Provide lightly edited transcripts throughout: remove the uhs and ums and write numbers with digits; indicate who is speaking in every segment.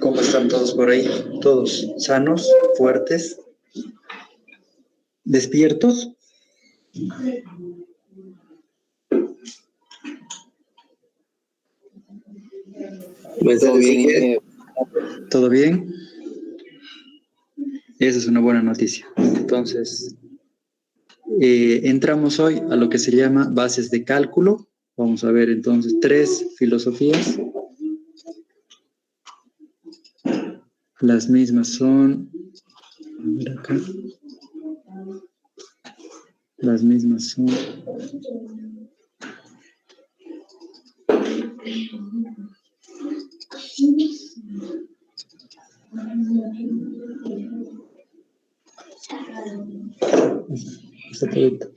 Speaker 1: ¿Cómo están todos por ahí? ¿Todos sanos, fuertes, despiertos?
Speaker 2: Pues todo bien.
Speaker 1: ¿Todo bien? Esa es una buena noticia. Entonces, entramos hoy a lo que se llama bases de cálculo. Vamos a ver entonces 3 filosofías. Las mismas son, a ver acá, las mismas son, está perfecto.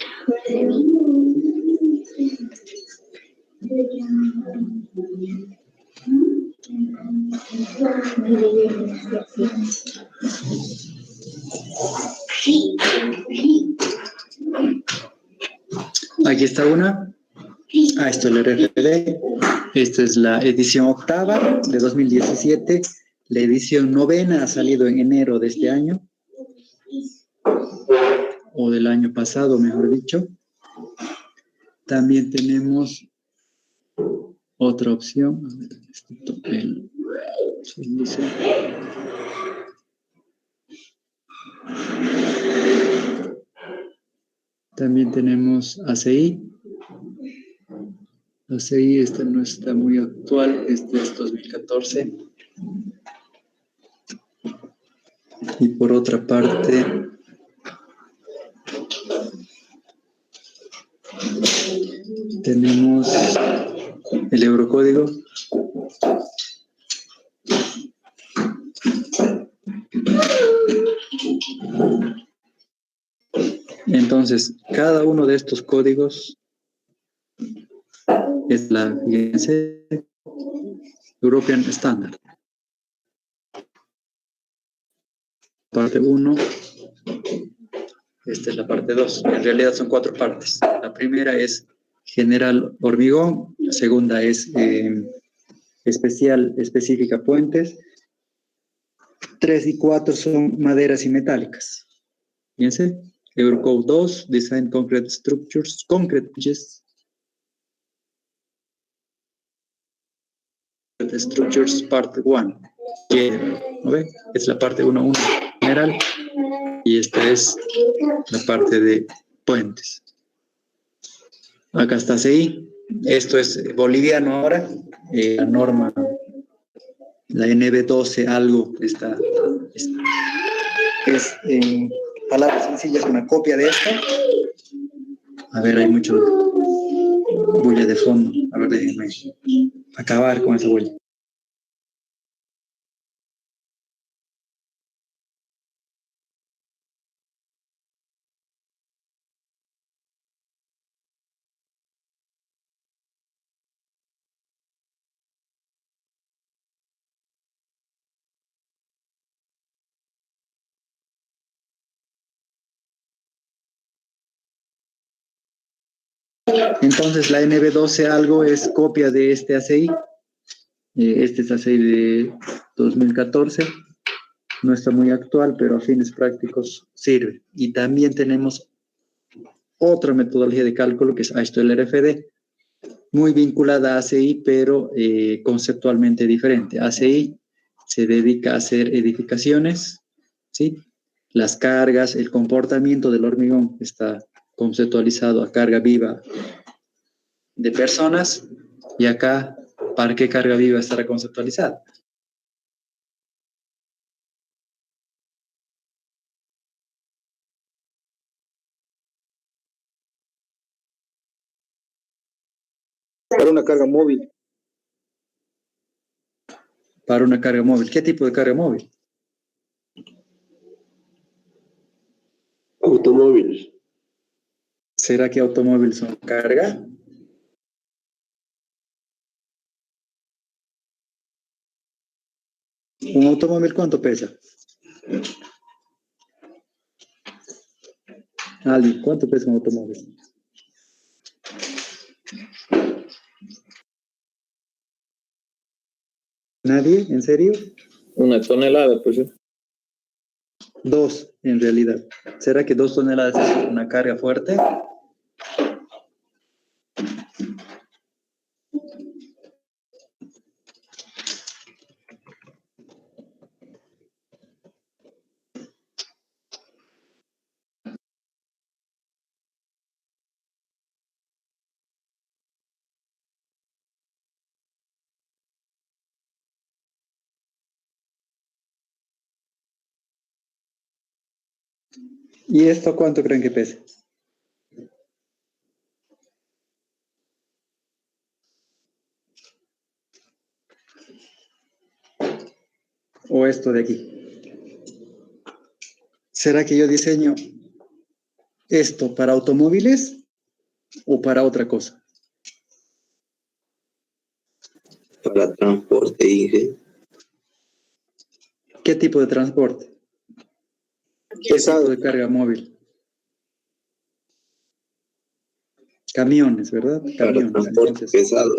Speaker 1: Aquí está una. Esto es el RFD. Esta es la edición octava de 2017. La edición novena ha salido en enero de este año. O del año pasado, mejor dicho. También tenemos otra opción. También tenemos ACI. ACI, esta no está muy actual, este es 2014. Y por otra parte, tenemos el eurocódigo. Entonces, cada uno de estos códigos es la, fíjense, European Standard. Parte 1, esta es la parte 2. En realidad son 4 partes. La primera es general hormigón, la segunda es específica puentes. 3 y 4 son maderas y metálicas. Fíjense, Eurocode 2, Design Concrete Structures, Concrete Bridges, Structures Part 1. ¿No ve? Es la parte 1.1 general y esta es la parte de puentes. Acá está CI. Esto es boliviano ahora. La norma, la NB12 algo está es en palabras sencillas una copia de esta. A ver, hay mucho bulla de fondo. A ver, déjenme acabar con esa bulla. Entonces la NB12 algo es copia de este ACI. Este es ACI de 2014. No está muy actual, pero a fines prácticos sirve. Y también tenemos otra metodología de cálculo que es esto el RFD, muy vinculada a ACI, pero conceptualmente diferente. ACI se dedica a hacer edificaciones, ¿sí? Las cargas, el comportamiento del hormigón está conceptualizado a carga viva de personas, y acá, ¿para qué carga viva estará conceptualizada?
Speaker 2: Para una carga móvil.
Speaker 1: Para una carga móvil. ¿Qué tipo de carga móvil?
Speaker 2: Automóviles.
Speaker 1: ¿Será que automóviles son carga? ¿Un automóvil cuánto pesa? Ali, ¿cuánto pesa un automóvil? ¿Nadie? ¿En serio?
Speaker 2: Una tonelada, pues.
Speaker 1: 2 en realidad. ¿Será que 2 toneladas es una carga fuerte? ¿Y esto cuánto creen que pese? ¿O esto de aquí? ¿Será que yo diseño esto para automóviles o para otra cosa?
Speaker 2: Para transporte, dije.
Speaker 1: ¿Qué tipo de transporte? ¿Qué tipo de carga móvil? Camiones, ¿verdad?
Speaker 2: Para
Speaker 1: Camiones.
Speaker 2: transporte
Speaker 1: Entonces,
Speaker 2: pesado.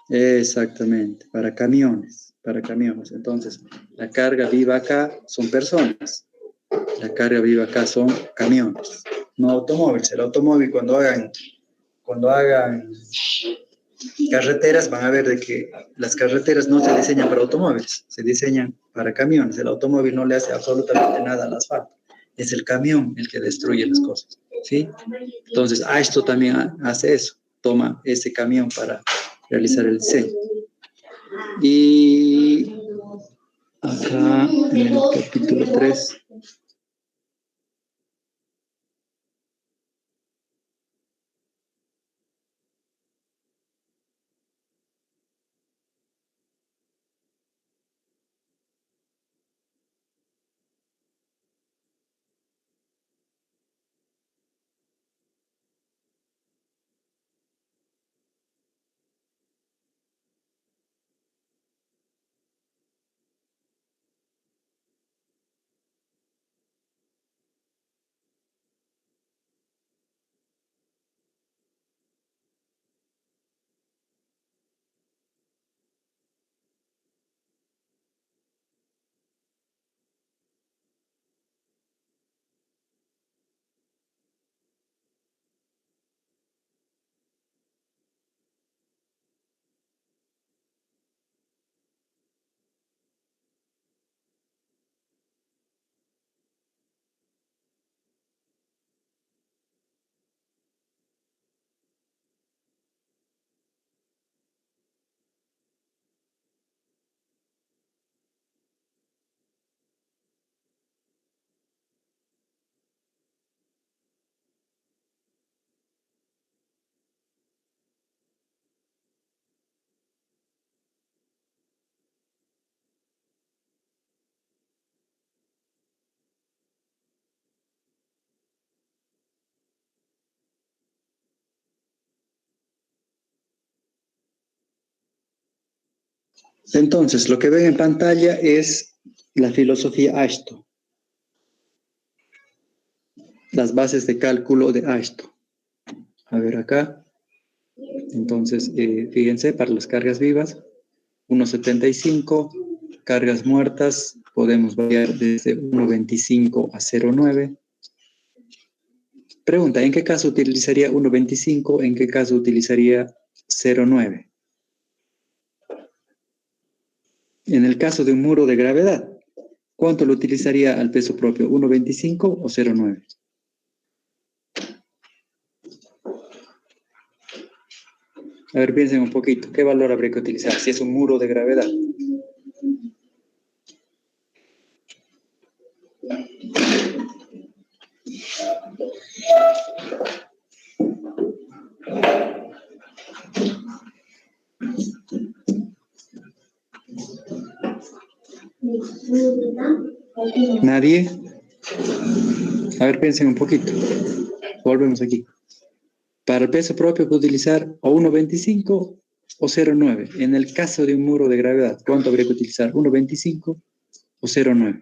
Speaker 1: exactamente, para camiones, para camiones. Entonces, la carga viva acá son personas, la carga viva acá son camiones, no automóviles. El automóvil cuando hagan carreteras van a ver de que las carreteras no se diseñan para automóviles, se diseñan para camiones. El automóvil no le hace absolutamente nada al asfalto. Es el camión el que destruye las cosas, ¿sí? Entonces, esto también hace eso, toma ese camión para realizar el diseño. Y acá en el capítulo 3. Entonces, lo que ven en pantalla es la filosofía Ashton, las bases de cálculo de Ashton. A ver acá. Entonces, fíjense, para las cargas vivas, 1,75, cargas muertas, podemos variar desde 1,25 a 0,9. Pregunta, ¿en qué caso utilizaría 1,25? ¿En qué caso utilizaría 0,9? En el caso de un muro de gravedad, ¿cuánto lo utilizaría al peso propio? ¿1,25 o 0,9? A ver, piensen un poquito. ¿Qué valor habría que utilizar si es un muro de gravedad? ¿Nadie? A ver, piensen un poquito. Volvemos aquí. Para el peso propio puedo utilizar o 1,25 o 0,9. En el caso de un muro de gravedad, ¿cuánto habría que utilizar? ¿1,25 o 0,9?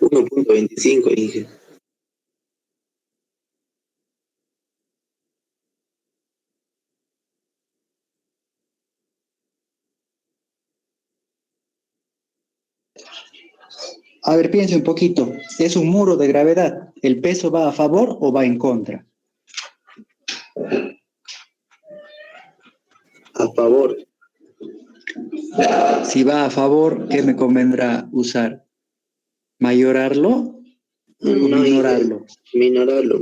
Speaker 2: 1.25, Inge.
Speaker 1: A ver, piense un poquito. Es un muro de gravedad. ¿El peso va a favor o va en contra?
Speaker 2: A favor.
Speaker 1: Si va a favor, ¿qué me convendrá usar? ¿Mayorarlo o
Speaker 2: No,
Speaker 1: minorarlo?
Speaker 2: Minorarlo.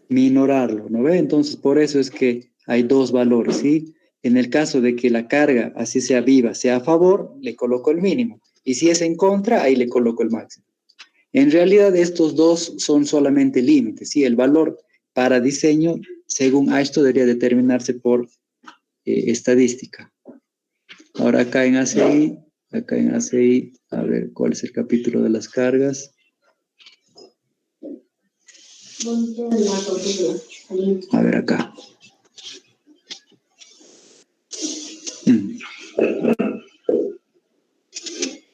Speaker 1: Minorarlo, ¿no ve? Entonces, por eso es que hay dos valores, ¿sí? En el caso de que la carga, así sea viva, sea a favor, le coloco el mínimo. Y si es en contra, ahí le coloco el máximo. En realidad, estos dos son solamente límites, ¿sí? El valor para diseño, según esto, debería determinarse por estadística. Ahora acá en ACI, a ver, ¿cuál es el capítulo de las cargas? A ver acá.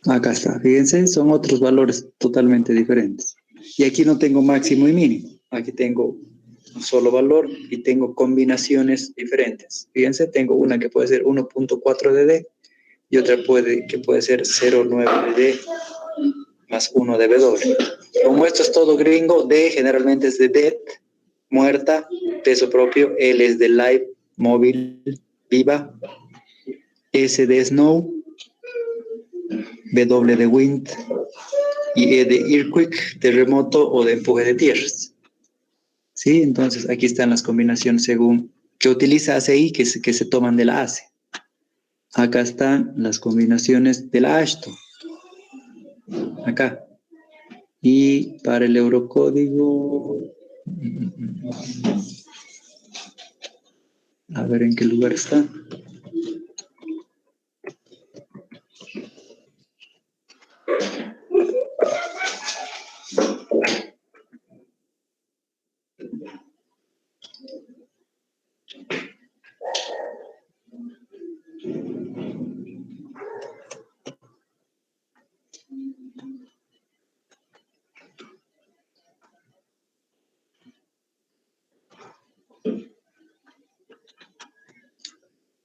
Speaker 1: Acá está, fíjense, son otros valores totalmente diferentes. Y aquí no tengo máximo y mínimo, aquí tengo un solo valor y tengo combinaciones diferentes. Fíjense, tengo una que puede ser 1.4 de D y otra que puede ser 0.9 de D más 1 de W. Como esto es todo gringo, D generalmente es de dead, muerta, peso propio, L es de live, móvil, viva, S de snow, W de wind y E de earthquake, terremoto o de empuje de tierras. ¿Sí? Entonces aquí están las combinaciones según que utiliza ACI que se toman de la ACE. Acá están las combinaciones de la AASHTO. Acá. Y para el eurocódigo, a ver en qué lugar está.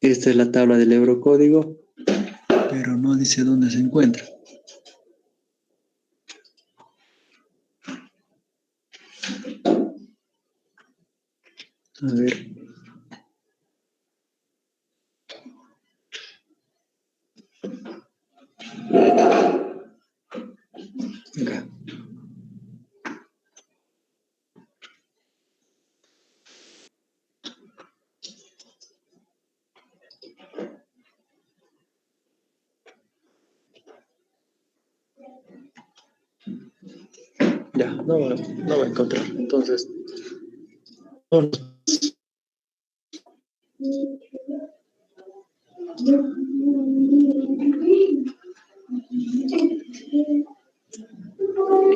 Speaker 1: Esta es la tabla del eurocódigo, pero no dice dónde se encuentra. A ver. Acá. Ya, no va a encontrar. Entonces,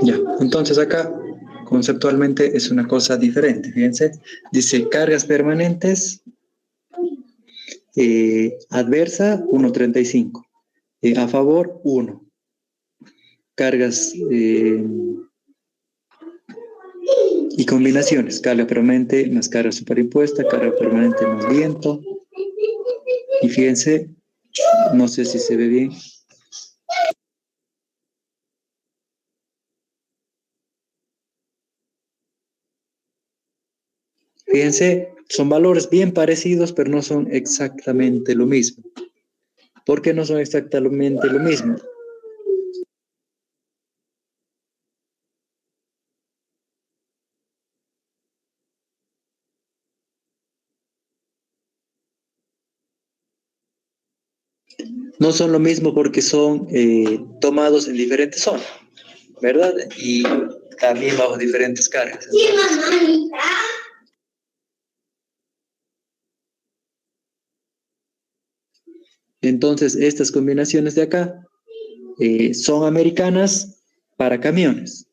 Speaker 1: ya, entonces acá conceptualmente es una cosa diferente. Fíjense, dice cargas permanentes, adversa 1.35, a favor 1. Cargas y combinaciones, carga permanente más carga superimpuesta, carga permanente más viento. Y fíjense, no sé si se ve bien. Fíjense, son valores bien parecidos, pero no son exactamente lo mismo. ¿Por qué no son exactamente lo mismo? No son lo mismo porque son tomados en diferentes zonas, ¿verdad? Y también bajo diferentes cargas. Entonces, estas combinaciones de acá son americanas para camiones.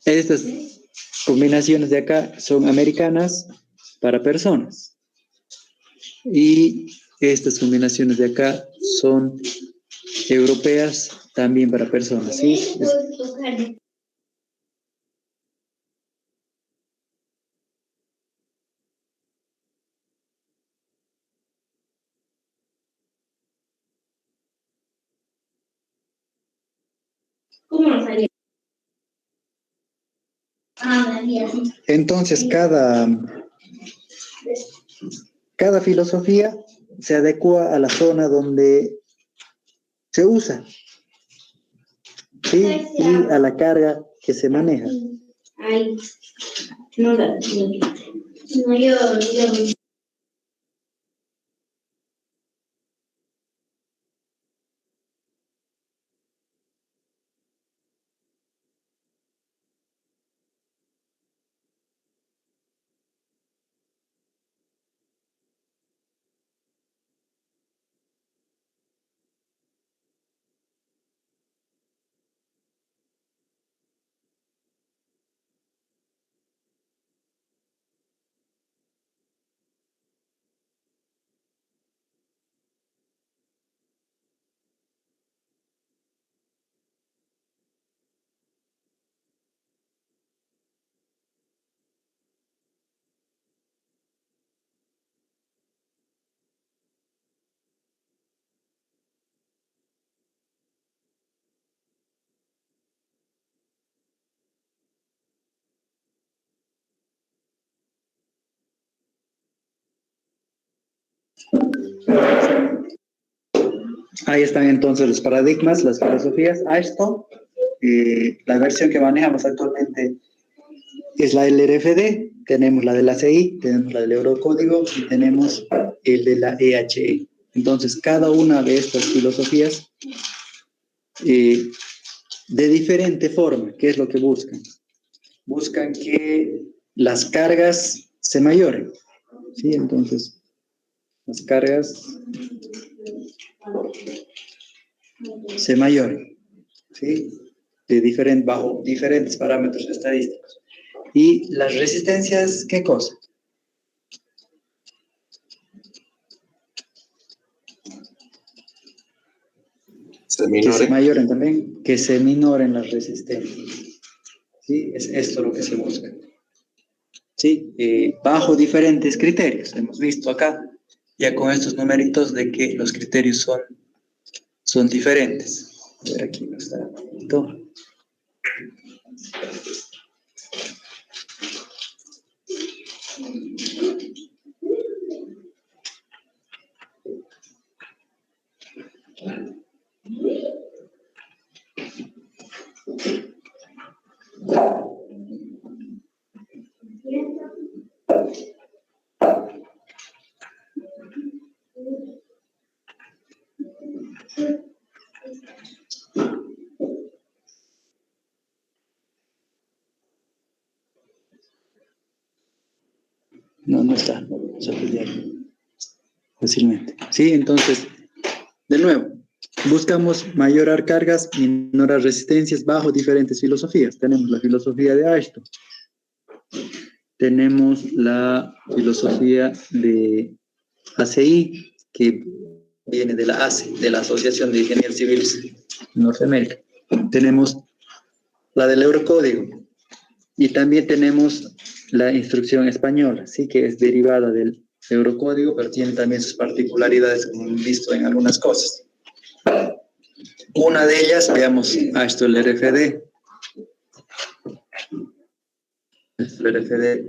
Speaker 1: Estas combinaciones de acá son americanas para personas. Y estas combinaciones de acá son europeas también para personas, ¿sí?
Speaker 3: ¿Cómo nos salió? Ah, así.
Speaker 1: Entonces, cada filosofía se adecua a la zona donde se usa, ¿sí? Y a la carga que se maneja.
Speaker 3: Ay, no, yo.
Speaker 1: Ahí están entonces los paradigmas, las filosofías. A esto, la versión que manejamos actualmente es la del RFD, tenemos la del ACI, tenemos la del Eurocódigo y tenemos el de la EHE. Entonces, cada una de estas filosofías, de diferente forma, ¿qué es lo que buscan? Buscan que las cargas se mayoren, ¿sí? Entonces, las cargas se mayoren, ¿sí? Bajo diferentes parámetros estadísticos. ¿Y las resistencias, qué cosa? Que se mayoren también, que se minoren las resistencias. ¿Sí? Es esto lo que se busca. ¿Sí? Bajo diferentes criterios. Hemos visto acá, ya con estos numeritos, de que los criterios son diferentes. A ver, aquí no está. No está. Se olvidaron fácilmente. Sí, entonces, de nuevo, buscamos mayorar cargas, minorar resistencias bajo diferentes filosofías. Tenemos la filosofía de Ashton, tenemos la filosofía de ACI, que viene de la ACE, de la Asociación de Ingenieros Civiles de Norteamérica. Tenemos la del Eurocódigo y también tenemos la instrucción española, ¿sí? Que es derivada del Eurocódigo, pero tiene también sus particularidades, como hemos visto en algunas cosas. Una de ellas, veamos, esto el RFD. El RFD,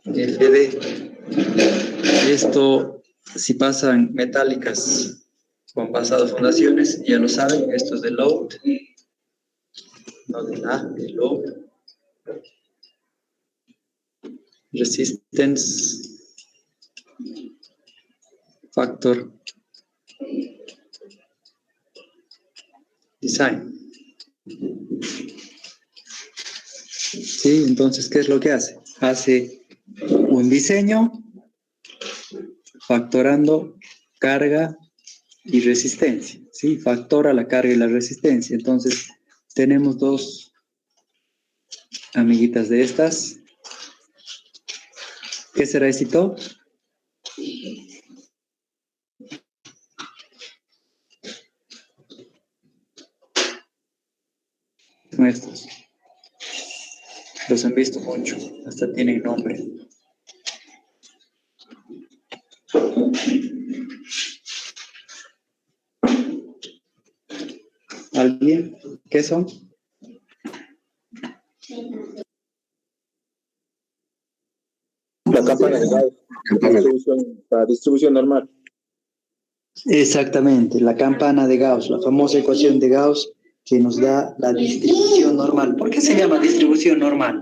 Speaker 1: FD. Esto, si pasan metálicas con pasado fundaciones, ya lo saben, esto es de load, no de la, de load. Resistance factor design. Sí, entonces, ¿qué es lo que hace? Hace un diseño factorando carga y resistencia, ¿sí? Factora la carga y la resistencia. Entonces, tenemos dos amiguitas de estas. ¿Qué será esto? son estos. Los han visto mucho, hasta tienen nombre. ¿Alguien? ¿Qué son?
Speaker 4: La campana de Gauss, la distribución normal.
Speaker 1: Exactamente, la campana de Gauss, la famosa ecuación de Gauss que nos da la distribución normal. ¿Por qué se llama distribución normal?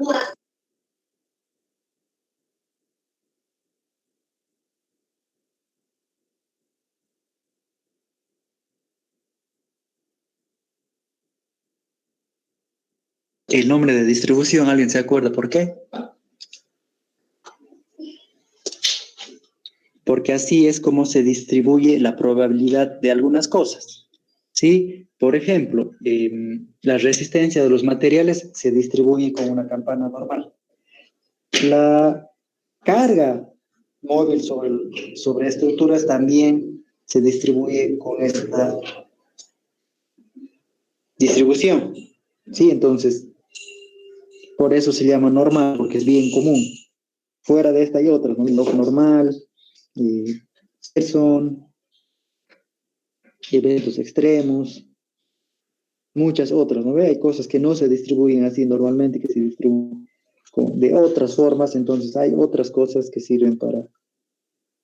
Speaker 1: El nombre de distribución, ¿alguien se acuerda por qué? Porque así es como se distribuye la probabilidad de algunas cosas, ¿sí? Por ejemplo, la resistencia de los materiales se distribuye con una campana normal. La carga móvil sobre estructuras también se distribuye con esta distribución, ¿sí? Entonces, por eso se llama normal, porque es bien común. Fuera de esta hay otras, ¿no? Log normal, son eventos extremos, muchas otras, ¿no? Hay cosas que no se distribuyen así normalmente, que se distribuyen de otras formas, entonces hay otras cosas que sirven para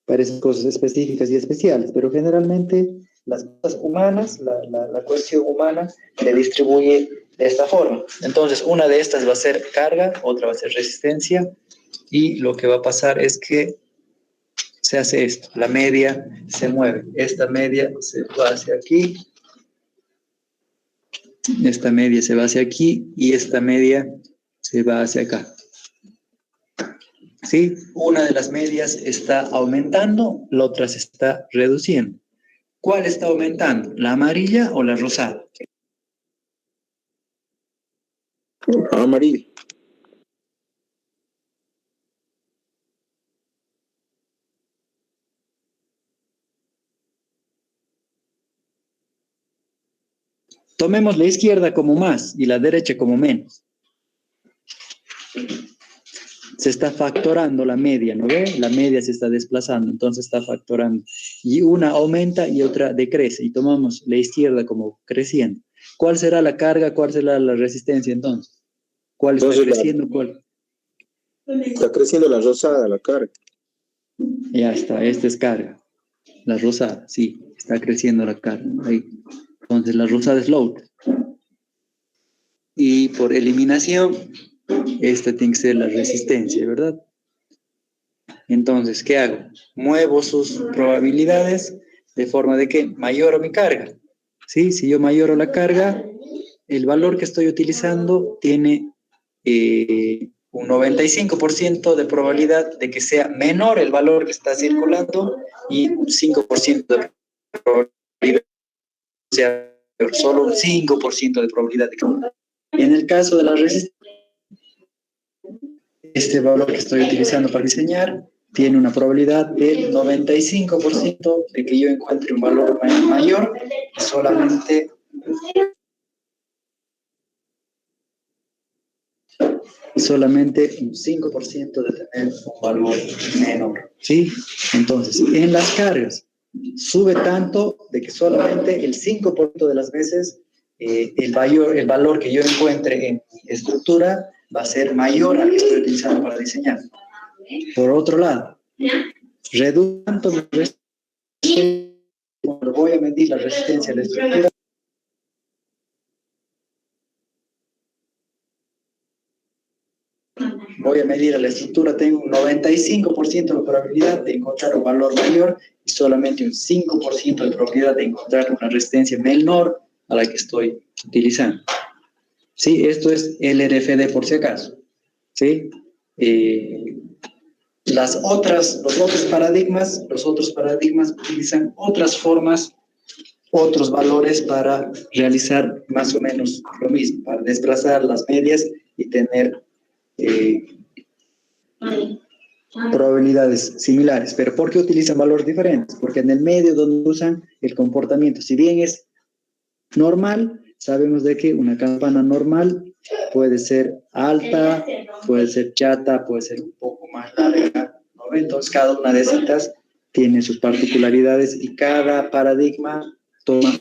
Speaker 1: esas cosas específicas y especiales, pero generalmente las cosas humanas, la cuestión humana se distribuye de esta forma. Entonces, una de estas va a ser carga, otra va a ser resistencia, y lo que va a pasar es que se hace esto, la media se mueve, esta media se va hacia aquí, esta media se va hacia aquí, y esta media se va hacia acá. ¿Sí? Una de las medias está aumentando, la otra se está reduciendo. ¿Cuál está aumentando? ¿La amarilla o la rosada?
Speaker 4: Amarillo.
Speaker 1: Tomemos la izquierda como más y la derecha como menos. Se está factorando la media, ¿no ve? La media se está desplazando, entonces está factorando. Y una aumenta y otra decrece. Y tomamos la izquierda como creciendo. ¿Cuál será la carga? ¿Cuál será la resistencia entonces? ¿Cuál está creciendo? ¿Cuál?
Speaker 4: Está creciendo la rosada, la carga.
Speaker 1: Ya está, esta es carga. La rosada, sí, está creciendo la carga. Ahí. Entonces la rosada es load. Y por eliminación, esta tiene que ser la resistencia, ¿verdad? Entonces, ¿qué hago? Muevo sus probabilidades de forma de que mayoro mi carga. ¿Sí? Si yo mayoro la carga, el valor que estoy utilizando tiene un 95% de probabilidad de que sea menor el valor que está circulando y un 5% de probabilidad, o sea, solo un 5% de probabilidad de que. En el caso de la resistencia, este valor que estoy utilizando para diseñar tiene una probabilidad del 95% de que yo encuentre un valor mayor y solamente un 5% de tener un valor menor, ¿sí? Entonces, en las cargas, sube tanto de que solamente el 5% de las veces el valor que yo encuentre en mi estructura va a ser mayor al que estoy utilizando para diseñar. Por otro lado, reduce tanto mi resistencia, cuando voy a medir la resistencia de la estructura, voy a medir a la estructura, tengo un 95% de probabilidad de encontrar un valor mayor y solamente un 5% de probabilidad de encontrar una resistencia menor a la que estoy utilizando. Sí, esto es LRFD por si acaso. ¿Sí? Los otros paradigmas utilizan otras formas, otros valores para realizar más o menos lo mismo, para desplazar las medias y tener probabilidades similares. ¿Pero por qué utilizan valores diferentes? Porque en el medio donde usan el comportamiento, si bien es normal, sabemos de que una campana normal puede ser alta, puede ser chata, puede ser un poco más larga, ¿no? Entonces, cada una de estas tiene sus particularidades y cada paradigma toma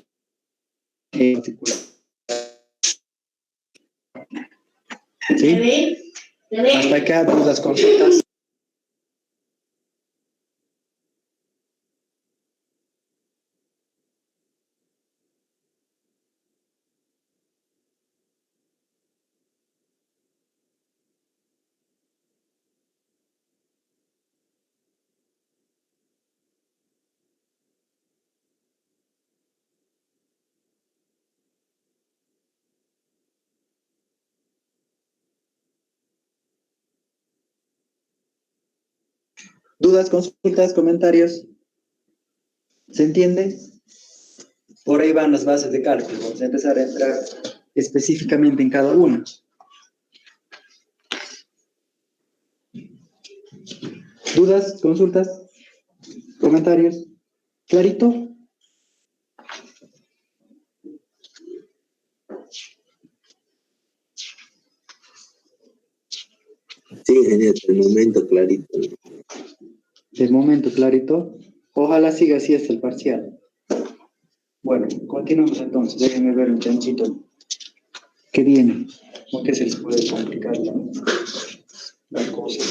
Speaker 1: particular. ¿Sí? Hasta acá, dudas, consultas. Dudas, consultas, comentarios. ¿Se entiende? Por ahí van las bases de cálculo. Vamos a empezar a entrar específicamente en cada una. ¿Dudas, consultas, comentarios? ¿Clarito?
Speaker 2: Sí, ingeniero, el momento clarito.
Speaker 1: De momento, clarito. Ojalá siga así hasta el parcial. Bueno, continuamos entonces. Déjenme ver un chanchito. ¿Qué viene? ¿Por qué se les puede complicar la cosa?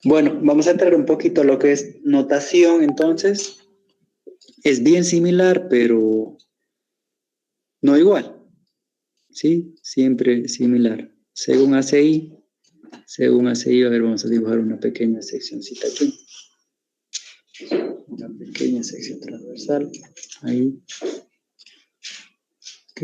Speaker 1: Bueno, vamos a entrar un poquito a lo que es notación, entonces. Es bien similar, pero no igual, ¿sí? Siempre similar. Según ACI, a ver, vamos a dibujar una pequeña seccioncita aquí. Una pequeña sección transversal, ahí. Ok.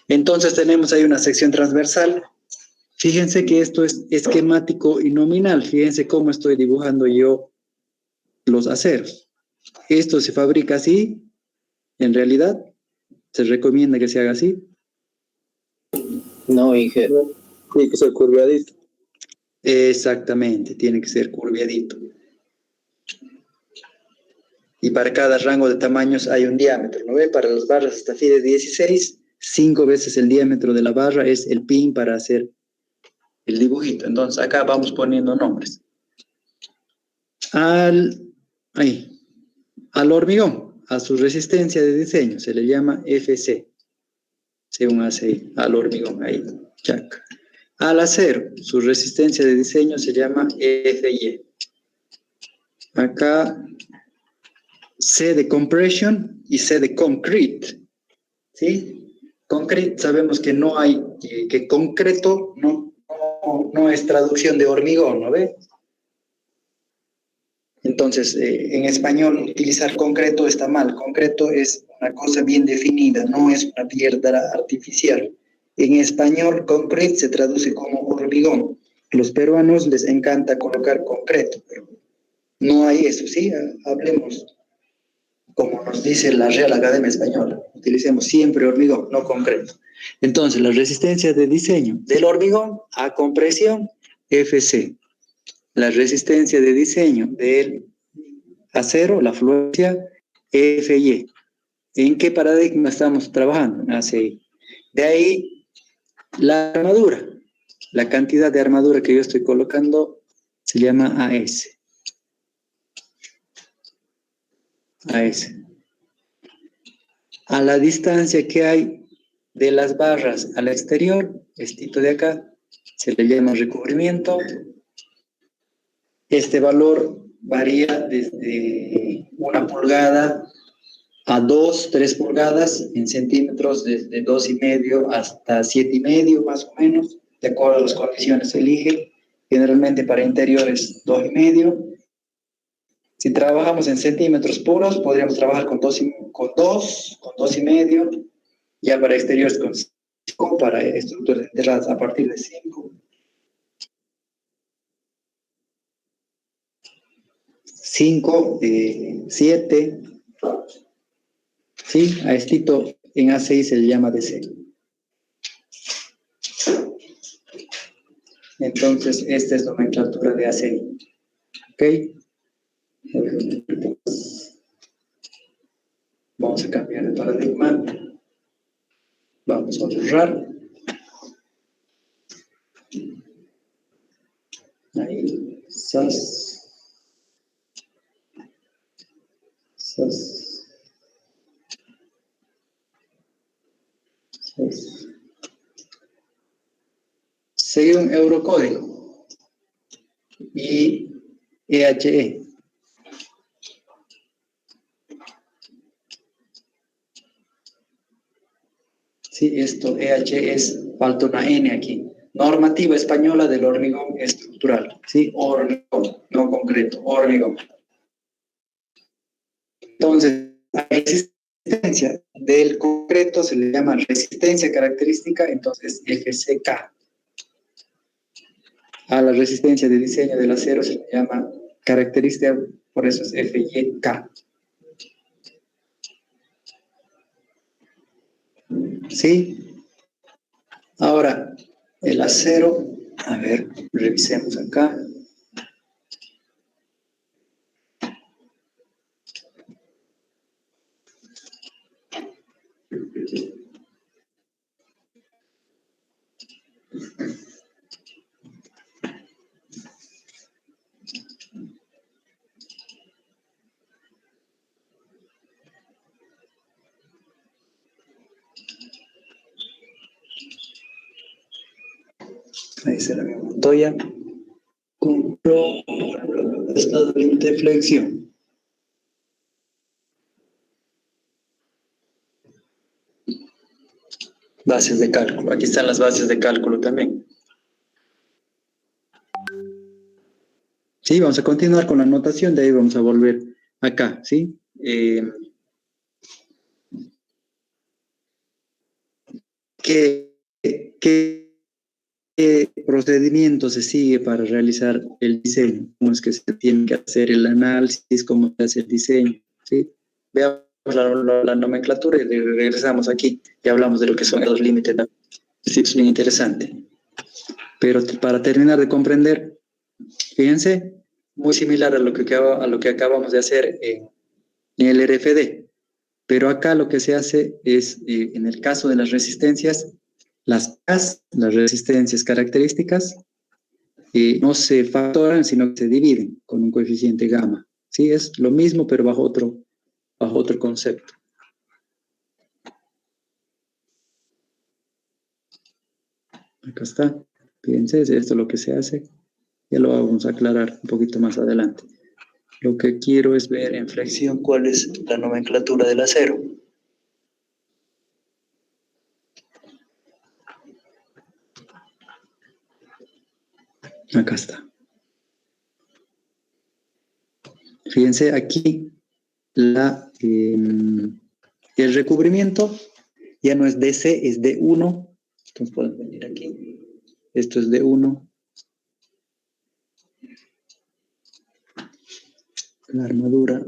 Speaker 1: Entonces tenemos ahí una sección transversal. Fíjense que esto es esquemático y nominal. Fíjense cómo estoy dibujando yo los aceros. Esto se fabrica así. En realidad, se recomienda que se haga así.
Speaker 5: No, Inge.
Speaker 4: Tiene que ser curviadito.
Speaker 1: Exactamente, tiene que ser curviadito. Y para cada rango de tamaños hay un diámetro, ¿no ve? Para las barras hasta fi de 16, 5 veces el diámetro de la barra es el pin para hacer el dibujito. Entonces acá vamos poniendo nombres. Al hormigón, a su resistencia de diseño, se le llama FC. Según hace al hormigón, ahí, chac. Al acero, su resistencia de diseño se llama FY. Acá, C de compression y C de concrete. ¿Sí? Concrete, sabemos que no hay, que concreto no es traducción de hormigón, ¿no ve? Entonces, en español, utilizar concreto está mal. Concreto es una cosa bien definida, no es una piedra artificial. En español, concrete se traduce como hormigón. Los peruanos les encanta colocar concreto, pero no hay eso, ¿sí? Hablemos como nos dice la Real Academia Española. Utilicemos siempre hormigón, no concreto. Entonces, la resistencia de diseño del hormigón a compresión, FC. La resistencia de diseño del acero, la fluencia, FY. ¿En qué paradigma estamos trabajando? En ACI. De ahí, la armadura. La cantidad de armadura que yo estoy colocando se llama AS. AS. A la distancia que hay de las barras al exterior, esto de acá, se le llama recubrimiento. Este valor varía desde 1 pulgada a 2, 3 pulgadas en centímetros, desde 2,5 hasta 7,5 más o menos, de acuerdo a las condiciones se elige. Generalmente para interiores 2,5. Si trabajamos en centímetros puros, podríamos trabajar con 2,5. Ya para exteriores con 5, para estructuras enterradas a partir de 5. 5, 7. ¿Sí? A estito en A6 se le llama DC. Entonces, esta es nomenclatura de A6. ¿Ok? Vamos a cambiar el paradigma. Vamos a borrar. Ahí. SAS. Según Eurocódigo y EHE. Sí, esto EHE es, falta una N aquí. Normativa española del hormigón estructural. Sí, hormigón, no concreto, hormigón. Entonces, la resistencia del concreto se le llama resistencia característica, entonces FCK. A la resistencia de diseño del acero se le llama característica, por eso es FYK. ¿Sí? Ahora, el acero, a ver, revisemos acá. Ahí se la Montoya. Control estado de flexión. Bases de cálculo. Aquí están las bases de cálculo también. Sí, vamos a continuar con la anotación, de ahí vamos a volver acá, ¿sí? ¿Qué ¿Qué procedimiento se sigue para realizar el diseño? ¿Cómo es que se tiene que hacer el análisis? ¿Cómo se hace el diseño? ¿Sí? Veamos la nomenclatura y regresamos aquí y hablamos de lo que son los límites. Es bien interesante. Pero para terminar de comprender, fíjense, muy similar a lo que acabamos de hacer en el RFD. Pero acá lo que se hace es, en el caso de las resistencias, las resistencias características, no se factoran, sino que se dividen con un coeficiente gamma. ¿Sí? Es lo mismo, pero bajo otro concepto. Acá está. Fíjense, esto es lo que se hace. Ya lo vamos a aclarar un poquito más adelante. Lo que quiero es ver en flexión cuál es la nomenclatura del acero. Acá está. Fíjense aquí, el recubrimiento ya no es DC, es D1. Entonces pueden venir aquí. Esto es D1. La armadura.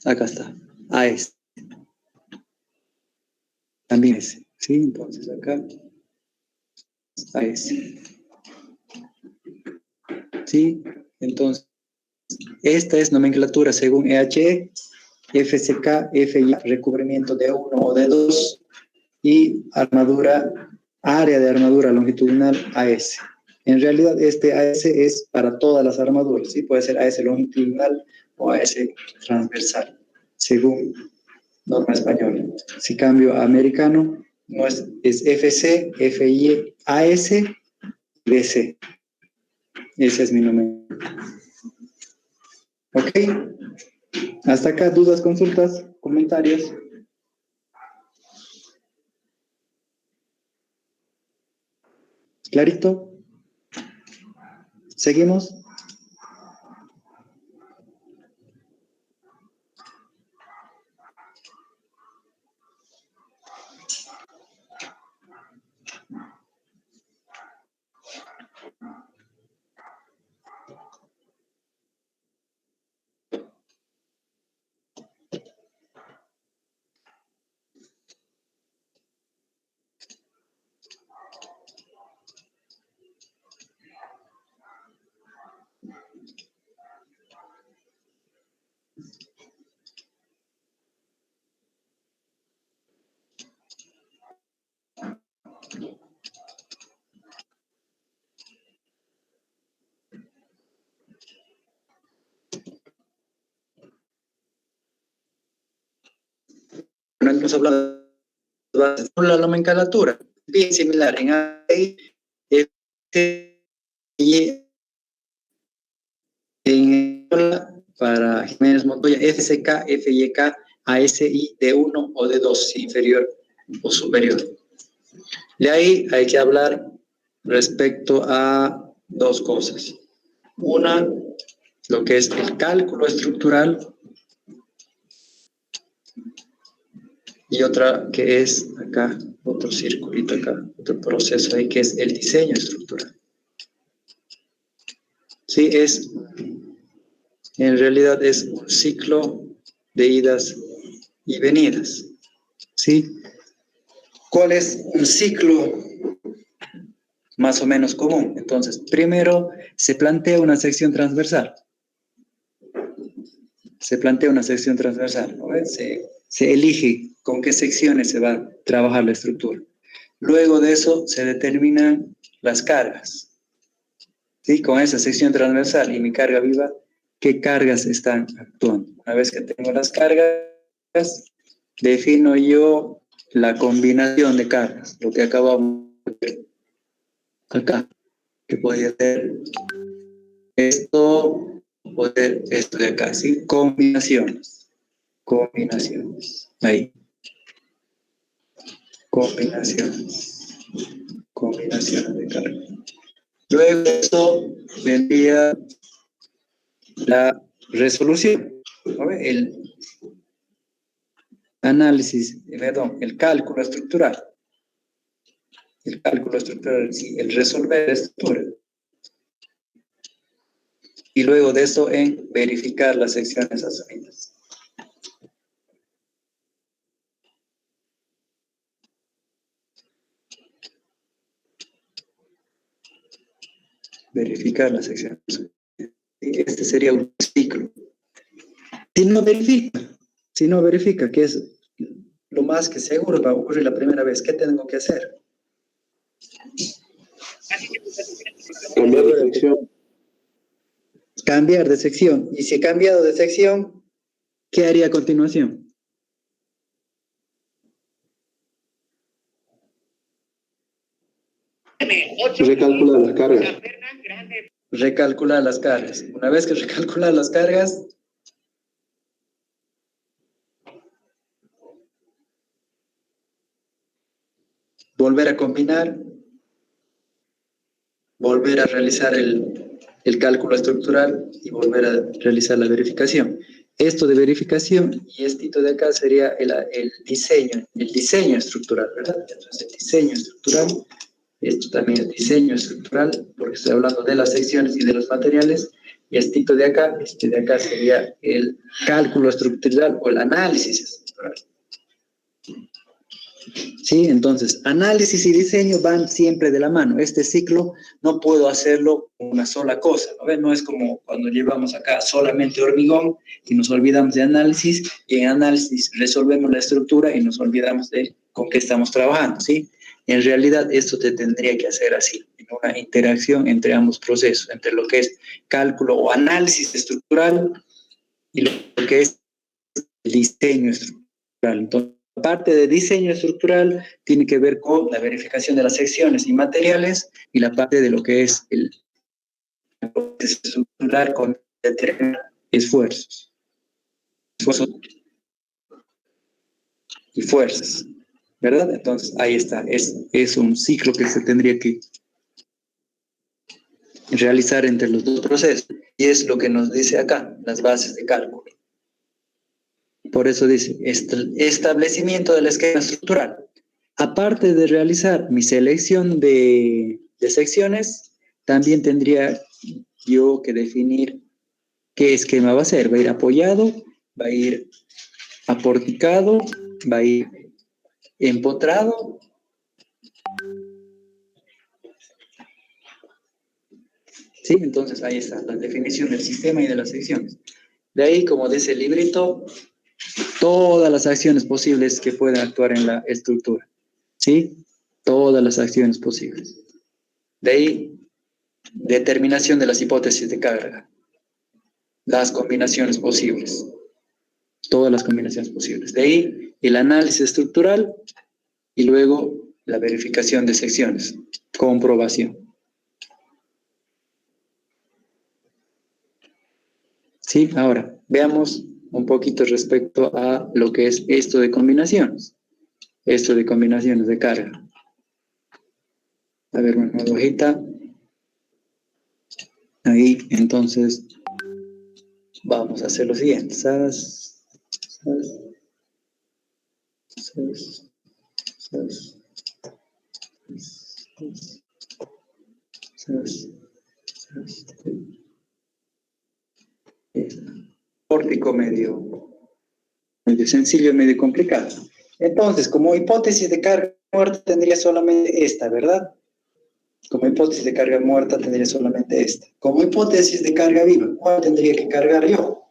Speaker 1: Acá está. AS. También es. ¿Sí? Entonces acá. AS. ¿Sí? Entonces, esta es nomenclatura según EHE, FCK, FI, recubrimiento de 1 o de 2 y área de armadura longitudinal AS. En realidad, este AS es para todas las armaduras, ¿sí? Puede ser AS longitudinal o AS transversal, según norma española. Si cambio a americano, no es FC, FI, AS, DC. Ese es mi nombre. ¿Ok? Hasta acá, dudas, consultas, comentarios. ¿Clarito? ¿Seguimos? Bueno, hemos hablado de la nomenclatura, bien similar en AI, en para Jiménez Montoya, FCK, FYK, ASI D1 o D2, inferior o superior. De ahí hay que hablar respecto a dos cosas. Una, lo que es el cálculo estructural, y otra que es acá, otro circulito acá, otro proceso ahí que es el diseño estructural. Sí, en realidad es un ciclo de idas y venidas. ¿Sí? ¿Cuál es un ciclo más o menos común? Entonces, primero se plantea una sección transversal. ¿No ves? Se elige con qué secciones se va a trabajar la estructura. Luego de eso se determinan las cargas. ¿Sí? Con esa sección transversal y mi carga viva, ¿qué cargas están actuando? Una vez que tengo las cargas, defino yo la combinación de cargas, lo que acabamos de ver acá, que podría ser esto, puede ser esto de acá, ¿sí? Combinaciones, ahí, combinaciones. combinaciones de carga. Luego de eso vendría la resolución, ¿no? El análisis, perdón, el cálculo estructural. El cálculo estructural, sí, el resolver la estructura. Y luego de eso en verificar las secciones asumidas. Verificar las secciones asumidas. Este sería un ciclo. Si no verifica, que es lo más que seguro va a ocurrir la primera vez, ¿qué tengo que hacer?
Speaker 4: Cambiar de sección.
Speaker 1: Cambiar de sección. Y si he cambiado de sección, ¿qué haría a continuación?
Speaker 4: Recalcular las cargas.
Speaker 1: Recalcular las cargas. Una vez que recalcular las cargas, volver a combinar, volver a realizar el cálculo estructural y volver a realizar la verificación. Esto de verificación y esto de acá sería el diseño estructural, ¿verdad? Entonces, el diseño estructural, esto también es diseño estructural, porque estoy hablando de las secciones y de los materiales, y este de acá sería el cálculo estructural o el análisis estructural. ¿Sí? Entonces, análisis y diseño van siempre de la mano. Este ciclo no puedo hacerlo una sola cosa, ¿no? No es como cuando llevamos acá solamente hormigón y nos olvidamos de análisis, y en análisis resolvemos la estructura y nos olvidamos de con qué estamos trabajando, ¿sí? En realidad, esto te tendría que hacer así, en una interacción entre ambos procesos, entre lo que es cálculo o análisis estructural y lo que es el diseño estructural. Entonces, la parte de diseño estructural tiene que ver con la verificación de las secciones y materiales, y la parte de lo que es el estructural con determinar esfuerzos y fuerzas, ¿verdad? Entonces, ahí está, es un ciclo que se tendría que realizar entre los dos procesos, y es lo que nos dice acá, las bases de cálculo. Por eso dice, establecimiento del esquema estructural. Aparte de realizar mi selección de secciones, también tendría yo que definir qué esquema va a ser. Va a ir apoyado, va a ir aporticado, va a ir empotrado. Sí, entonces ahí está la definición del sistema y de las secciones. De ahí, como dice el librito, todas las acciones posibles que puedan actuar en la estructura. ¿Sí? Todas las acciones posibles. De ahí, determinación de las hipótesis de carga. Las combinaciones posibles. Todas las combinaciones posibles. De ahí, el análisis estructural y luego la verificación de secciones. Comprobación. ¿Sí? Ahora, veamos un poquito respecto a lo que es esto de combinaciones. Esto de combinaciones de carga. A ver, una hojita. Ahí, entonces, vamos a hacer lo siguiente. Pórtico medio sencillo, medio complicado. Entonces, como hipótesis de carga muerta tendría solamente esta, ¿verdad? Como hipótesis de carga muerta tendría solamente esta. Como hipótesis de carga viva, ¿cuál tendría que cargar yo?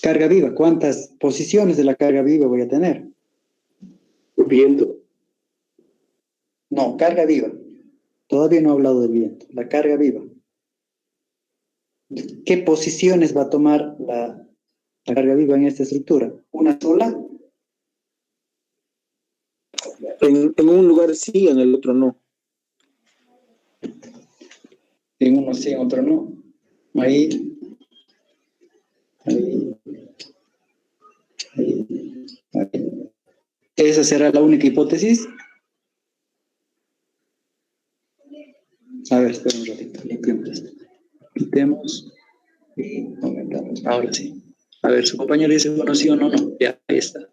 Speaker 1: Carga viva, ¿cuántas posiciones de la carga viva voy a tener?
Speaker 4: Viento.
Speaker 1: No, carga viva. Todavía no he hablado del viento. La carga viva. ¿Qué posiciones va a tomar la carga viva en esta estructura? ¿Una sola?
Speaker 5: En un lugar sí, en el otro no.
Speaker 1: En uno sí, en otro no. Ahí. Esa será la única hipótesis. A ver, espera un ratito, limpiemos esto. Quitemos y aumentamos. Ahora sí. A ver, su compañero dice, bueno, sí o no, no. Ya, ahí está.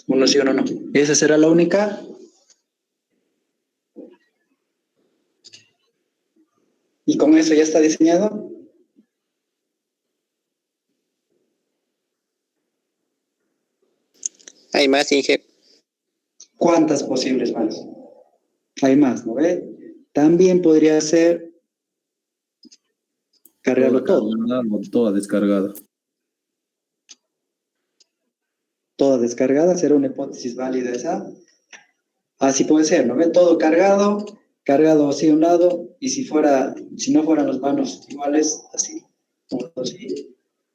Speaker 1: Uno sí o no, no. Esa será la única. Y con eso ya está diseñado.
Speaker 6: Hay más, Inge.
Speaker 1: ¿Cuántas posibles más? Hay más, ¿no ve? También podría ser cargarlo todo.
Speaker 7: Toda descargada.
Speaker 1: Toda descargada será una hipótesis válida esa. Así puede ser, ¿no ve? Todo cargado, cargado así a un lado, y si no fueran los manos iguales, así,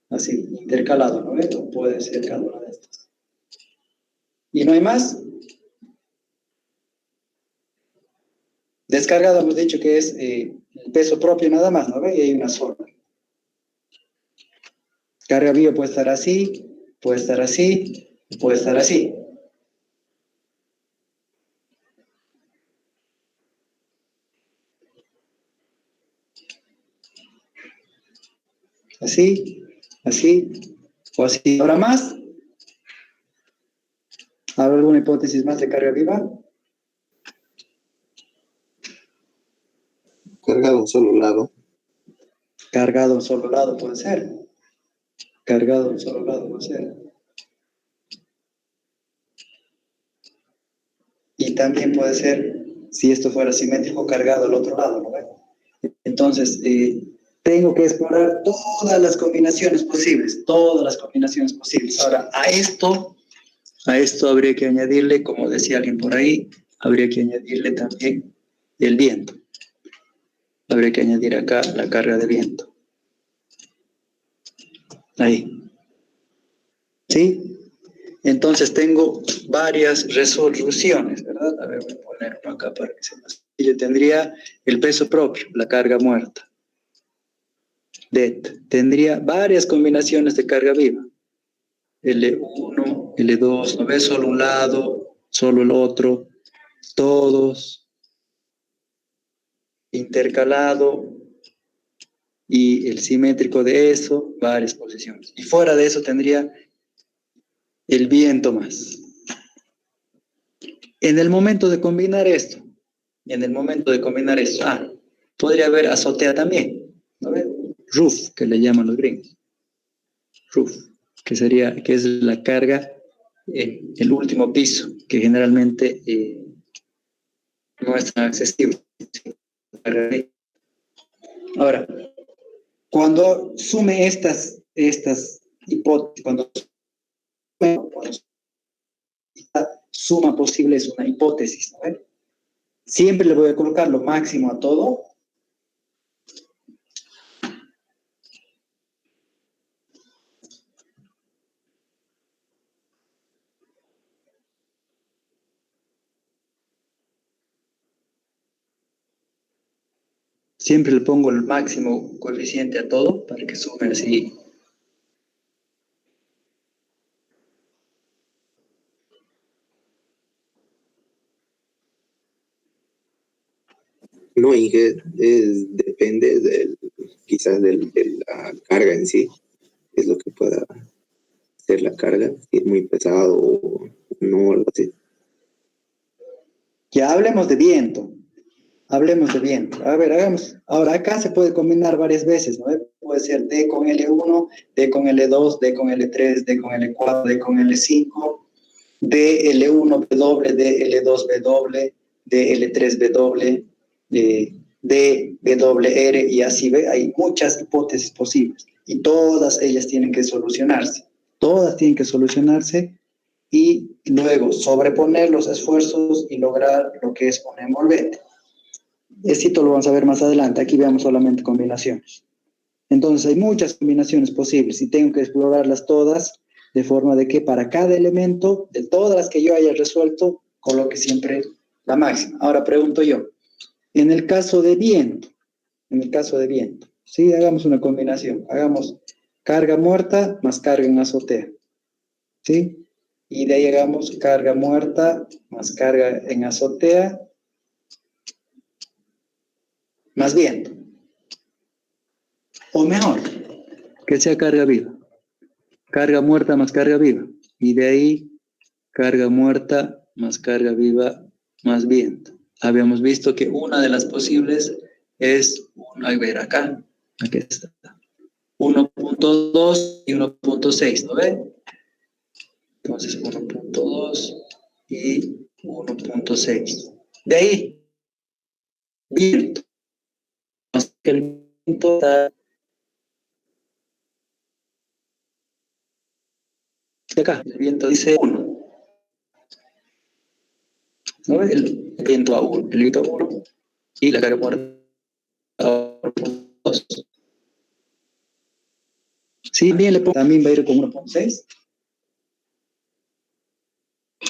Speaker 1: así, intercalado, ¿no ve? Puede ser cada una de estas. ¿Y no hay más? Descargado hemos dicho que es el peso propio nada más, ¿no ve? Y hay una sola. Carga viva puede estar así, puede estar así, puede estar así. Así, así, o así. ¿Habrá más? ¿Habrá alguna hipótesis más de carga viva?
Speaker 2: Cargado a un solo lado.
Speaker 1: Cargado a un solo lado puede ser. Cargado a un solo lado puede ser. Y también puede ser, si esto fuera simétrico, cargado al otro lado, ¿no ve? Entonces, tengo que explorar todas las combinaciones posibles, todas las combinaciones posibles. Ahora, a esto habría que añadirle, como decía alguien por ahí, habría que añadirle también el viento. Habría que añadir acá la carga de viento. Ahí. ¿Sí? Entonces tengo varias resoluciones, ¿verdad? A ver, voy a ponerlo acá para que se me... Yo tendría el peso propio, la carga muerta. Det. Tendría varias combinaciones de carga viva. L1, L2, ¿no ves? Solo un lado, solo el otro, todos, intercalado, y el simétrico de eso, varias posiciones. Y fuera de eso tendría el viento más. En el momento de combinar esto, podría haber azotea también, ¿no ves? Roof, que le llaman los gringos. Roof, que es la carga en el último piso, que generalmente no es tan accesible. Ahora, cuando sume estas hipótesis, cuando suma posible es una hipótesis, ¿no ven? Siempre le voy a colocar lo máximo a todo. Siempre le pongo el máximo coeficiente a todo para que sume así.
Speaker 2: No, Inge, depende quizás de la carga en sí, es lo que pueda ser la carga, si es muy pesado o no, algo así.
Speaker 1: Ya hablemos de viento. Hablemos de viento. A ver, hagamos. Ahora, acá se puede combinar varias veces, ¿no? Puede ser D con L1, D con L2, D con L3, D con L4, D con L5, D L1 W, D L2 W, D L3 W, D WR, y así ve. Hay muchas hipótesis posibles y todas ellas tienen que solucionarse. Todas tienen que solucionarse y luego sobreponer los esfuerzos y lograr lo que es un envolvente. Esto lo vamos a ver más adelante. Aquí veamos solamente combinaciones. Entonces hay muchas combinaciones posibles y tengo que explorarlas todas de forma de que para cada elemento, de todas las que yo haya resuelto, coloque siempre la máxima. Ahora pregunto yo, en el caso de viento, ¿sí? Hagamos una combinación, hagamos carga muerta más carga en azotea, ¿sí? Y de ahí hagamos carga muerta más carga en azotea más viento. O mejor, que sea carga viva. Carga muerta más carga viva. Y de ahí, carga muerta más carga viva más viento. Habíamos visto que una de las posibles es, a ver acá, aquí está, 1.2 y 1.6, ¿no ven? Entonces 1.2 y 1.6. De ahí, viento. El viento está de acá, el viento dice 1. ¿No ves? El viento a 1, el viento a 1 y la carga muerta a 1.2. Sí, bien, también va a ir con 1.6.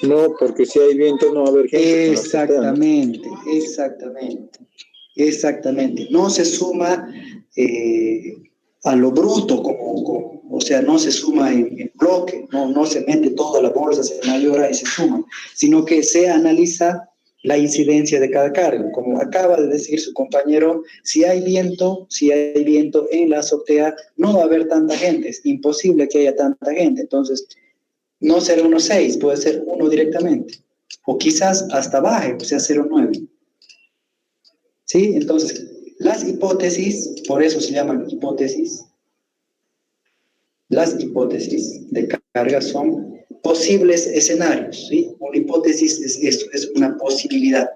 Speaker 5: No, porque si hay viento no va a haber gente.
Speaker 1: Exactamente. No se suma a lo bruto, o sea, no se suma en bloque, no se mete toda la bolsa, se mayora y se suma, sino que se analiza la incidencia de cada carga. Como acaba de decir su compañero, si hay viento en la azotea, no va a haber tanta gente, es imposible que haya tanta gente, entonces no será 1.6, puede ser 1 directamente, o quizás hasta baje, o sea 0.9. ¿Sí? Entonces, las hipótesis, por eso se llaman hipótesis, las hipótesis de carga son posibles escenarios, ¿sí? Una hipótesis es una posibilidad.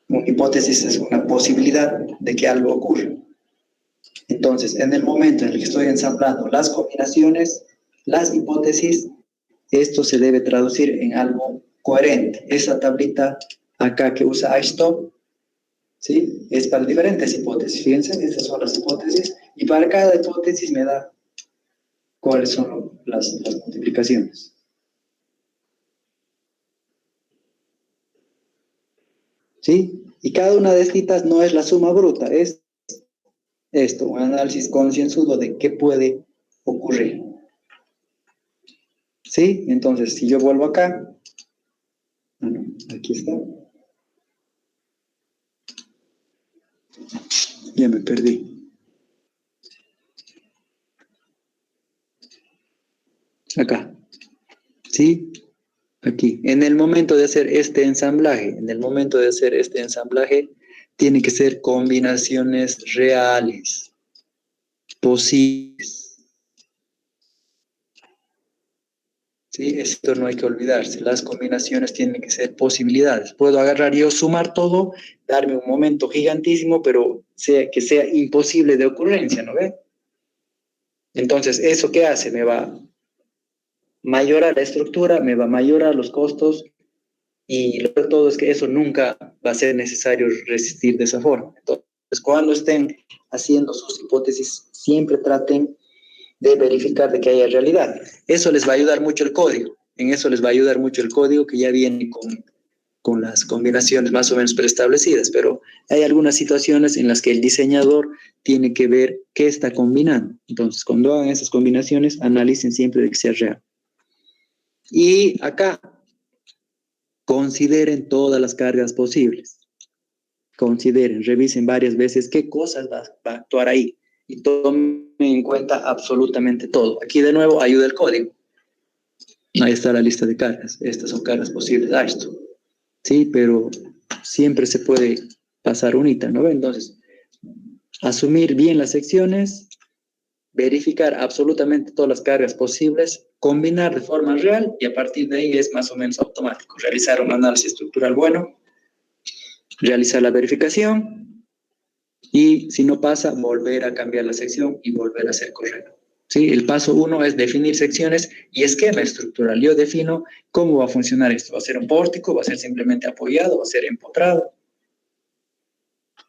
Speaker 1: Una hipótesis es una posibilidad de que algo ocurra. Entonces, en el momento en el que estoy ensamblando las combinaciones, las hipótesis, esto se debe traducir en algo coherente. Esa tablita acá que usa iStop, ¿sí? Es para diferentes hipótesis. Fíjense, estas son las hipótesis. Y para cada hipótesis me da cuáles son las multiplicaciones. ¿Sí? Y cada una de estas no es la suma bruta, es esto, un análisis concienzudo de qué puede ocurrir. ¿Sí? Entonces, si yo vuelvo acá, aquí está. Ya me perdí. Acá. ¿Sí? Aquí. En el momento de hacer este ensamblaje, tiene que ser combinaciones reales, posibles. ¿Sí? Esto no hay que olvidarse. Las combinaciones tienen que ser posibilidades. Puedo agarrar yo, sumar todo, darme un momento gigantísimo, pero que sea imposible de ocurrencia, ¿no ve? Entonces, ¿eso qué hace? Me va a mayorar la estructura, me va a mayorar los costos, y lo de todo es que eso nunca va a ser necesario resistir de esa forma. Entonces, cuando estén haciendo sus hipótesis, siempre traten de verificar de que haya realidad. Eso les va a ayudar mucho el código. En eso les va a ayudar mucho el código que ya viene con las combinaciones más o menos preestablecidas, pero hay algunas situaciones en las que el diseñador tiene que ver qué está combinando. Entonces, cuando hagan esas combinaciones, analicen siempre de que sea real. Y acá, consideren todas las cargas posibles. Consideren, revisen varias veces qué cosas va a actuar ahí. Y tomen en cuenta absolutamente todo. Aquí de nuevo ayuda el código. Ahí está la lista de cargas. Estas son cargas posibles a esto. Sí, pero siempre se puede pasar unita, ¿no? Entonces, asumir bien las secciones, verificar absolutamente todas las cargas posibles, combinar de forma real y a partir de ahí es más o menos automático. Realizar un análisis estructural bueno, realizar la verificación y si no pasa, volver a cambiar la sección y volver a hacer correcto. ¿Sí? El paso 1 es definir secciones y esquema estructural. Yo defino cómo va a funcionar esto. ¿Va a ser un pórtico? ¿Va a ser simplemente apoyado? ¿Va a ser empotrado?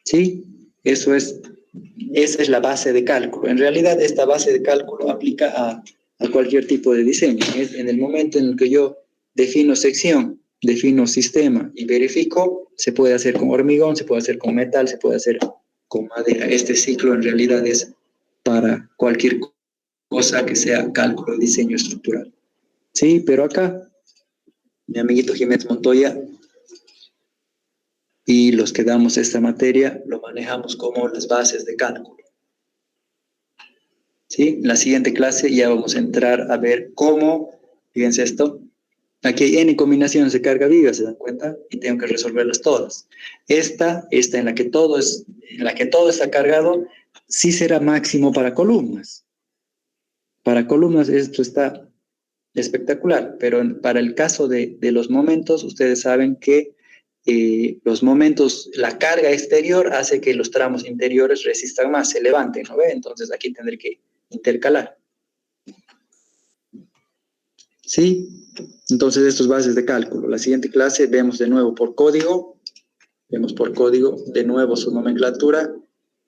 Speaker 1: ¿Sí? Esa es la base de cálculo. En realidad, esta base de cálculo aplica a a cualquier tipo de diseño. Es en el momento en el que yo defino sección, defino sistema y verifico, se puede hacer con hormigón, se puede hacer con metal, se puede hacer con madera. Este ciclo en realidad es para cualquier cosa que sea cálculo y diseño estructural. Sí, pero acá, mi amiguito Jiménez Montoya y los que damos esta materia lo manejamos como las bases de cálculo. ¿Sí? En la siguiente clase ya vamos a entrar a ver cómo, fíjense esto, aquí hay n combinaciones de carga viva, ¿se dan cuenta? Y tengo que resolverlas todas. Esta en la que todo está cargado, sí será máximo para columnas. Para columnas esto está espectacular, pero para el caso de los momentos, ustedes saben que los momentos, la carga exterior hace que los tramos interiores resistan más, se levanten, ¿no ve? Entonces aquí tendré que intercalar. ¿Sí? Entonces, estas bases de cálculo. La siguiente clase vemos de nuevo por código, de nuevo su nomenclatura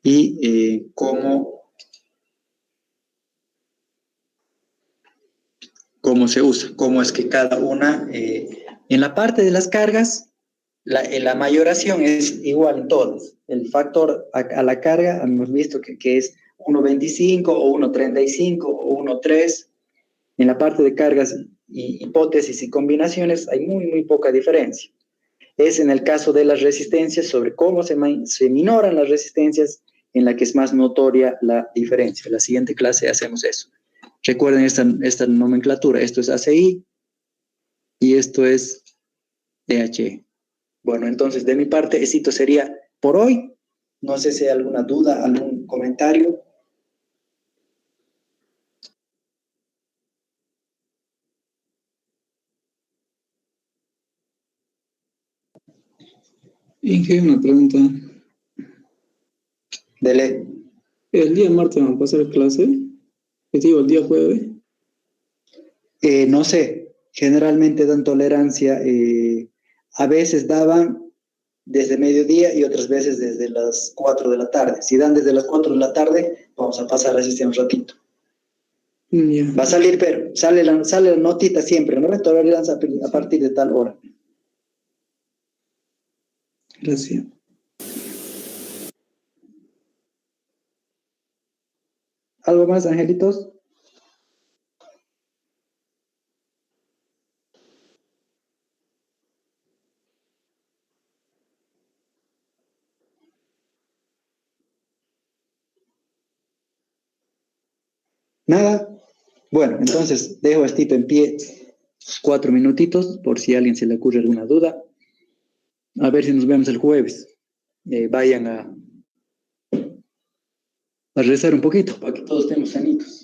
Speaker 1: y cómo se usa, cómo es que cada una, en la parte de las cargas, la mayoración es igual en todas. El factor a la carga, hemos visto que es 1.25 o 1.35 o 1.3. En la parte de cargas, y hipótesis y combinaciones hay muy poca diferencia. Es en el caso de las resistencias, sobre cómo se minoran las resistencias, en la que es más notoria la diferencia. En la siguiente clase hacemos eso. Recuerden esta nomenclatura. Esto es ACI y esto es DHE. Bueno, entonces de mi parte, esto sería por hoy. No sé si hay alguna duda, algún comentario.
Speaker 7: Inge, una pregunta.
Speaker 1: Dele.
Speaker 7: ¿El día martes van a pasar clase? Digo, el día jueves.
Speaker 1: No sé, generalmente dan tolerancia, a veces daban desde mediodía y otras veces desde las 4 de la tarde. Si dan desde las 4 de la tarde, vamos a pasar así un ratito.
Speaker 7: Ya.
Speaker 1: Va a salir, pero sale la notita siempre, ¿no? Tolerancia a partir de tal hora.
Speaker 7: Gracias.
Speaker 1: ¿Algo más, angelitos? Nada. Bueno, entonces dejo esto en pie 4 minutitos por si a alguien se le ocurre alguna duda. A ver si nos vemos el jueves. Vayan a rezar un poquito para que todos estemos sanitos.